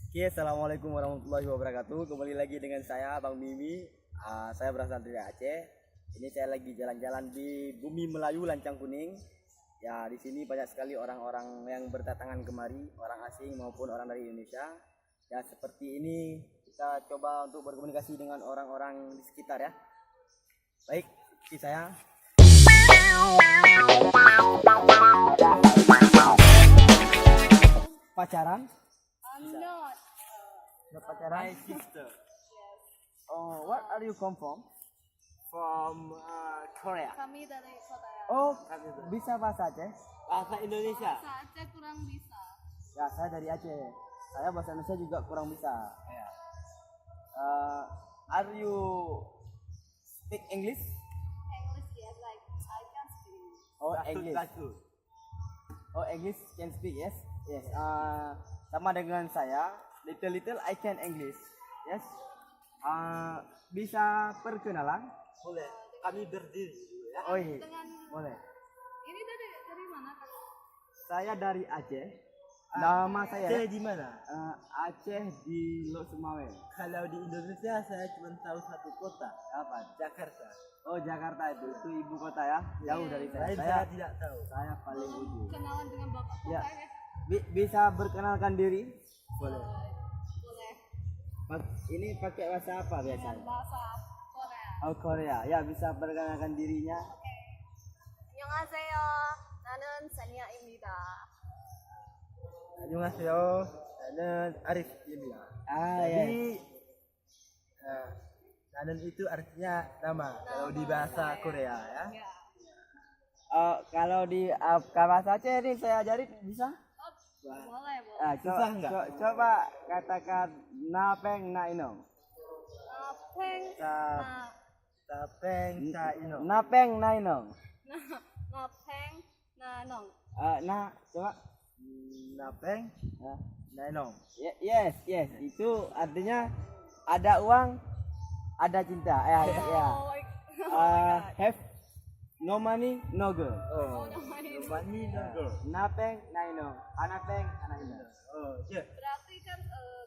Oke, assalamualaikum warahmatullahi wabarakatuh. Kembali lagi dengan saya, Bang Mimi. Saya berasal dari Aceh. Ini saya lagi jalan-jalan di Bumi Melayu Lancang Kuning. Ya, di sini banyak sekali orang-orang yang berdatangan kemari, orang asing maupun orang dari Indonesia. Ya, seperti ini kita coba untuk berkomunikasi dengan orang-orang di sekitar ya. Baik, ini saya. Pacaran? I'm not. Not pacaran? My sister Yes. Oh, what are you come from? from Korea. Kami dari Korea. Oh, bisa bahasa Aceh? Bahasa Indonesia. Bahasa Aceh kurang bisa. Ya, saya dari Aceh. Saya bahasa Indonesia juga kurang bisa. Ya. Are you speak English? English yes, like I can speak. Oh, That's English. good. Oh, English can speak, yes. Yes. Sama dengan saya, little I can English. Yes. Bisa perkenalan? Boleh. Kami berdiri dulu ya. Oh, iya. Dengan Boleh. ini dari mana kan? Saya dari Aceh. Nama saya Saya di mana? Aceh di Lok Sumawe. Kalau di Indonesia saya cuma tahu satu kota, Apa? Jakarta. Oh, Jakarta itu ibu kota ya. Jauh dari saya. Lain Saya saya tidak tahu. saya paling ujung. Kenalan dengan bapak kota Ya. ya? Bisa berkenalkan diri? Boleh. Boleh. Ini pakai bahasa apa Dengan biasanya? bahasa Korea. Oh, Korea. Ya, bisa perkenalkan dirinya. 안녕하세요. 나는 사니아입니다. Annyeonghaseyo. Nanen Arif Ilya. Ah, Jadi Nanen itu artinya nama kalau di bahasa Korea ya. Ya. Kalau di bahasa Aceh ini saya ajarin bisa? Boleh, boleh. Susah nggak? Coba katakan napeng na inong. Peng Ta- Tapeng Ca Ino. Napeng na inong. peng nong. Coba. Napeng Ya. Nainong. Yes. Itu artinya ada uang, ada cinta. Ya. Oh my Have no money, no girl. Oh, God. Money no girl. Napeng na inong. Anapeng anaknya. Oh, iya. Berarti kan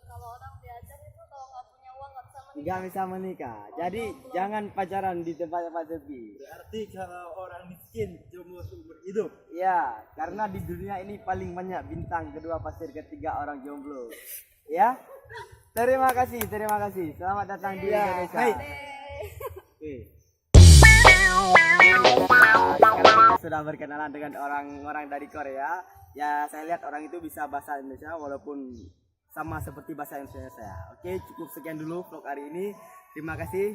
kalau orang diajar itu kalau nggak punya uang nggak bisa menikah. Nggak bisa menikah. Jadi jangan pacaran di tempat-tempat sepi. Berarti kalau orang miskin jomblo seumur hidup. Ya, karena di dunia ini paling banyak bintang, kedua pasir, ketiga orang jomblo. Ya. Terima kasih. Selamat datang di Ya, Indonesia. hai. Oke. Sekarang kita sudah berkenalan dengan orang-orang dari Korea. Ya, saya lihat orang itu bisa bahasa Indonesia walaupun sama seperti bahasa Indonesia saya. Oke, cukup sekian dulu vlog hari ini. Terima kasih.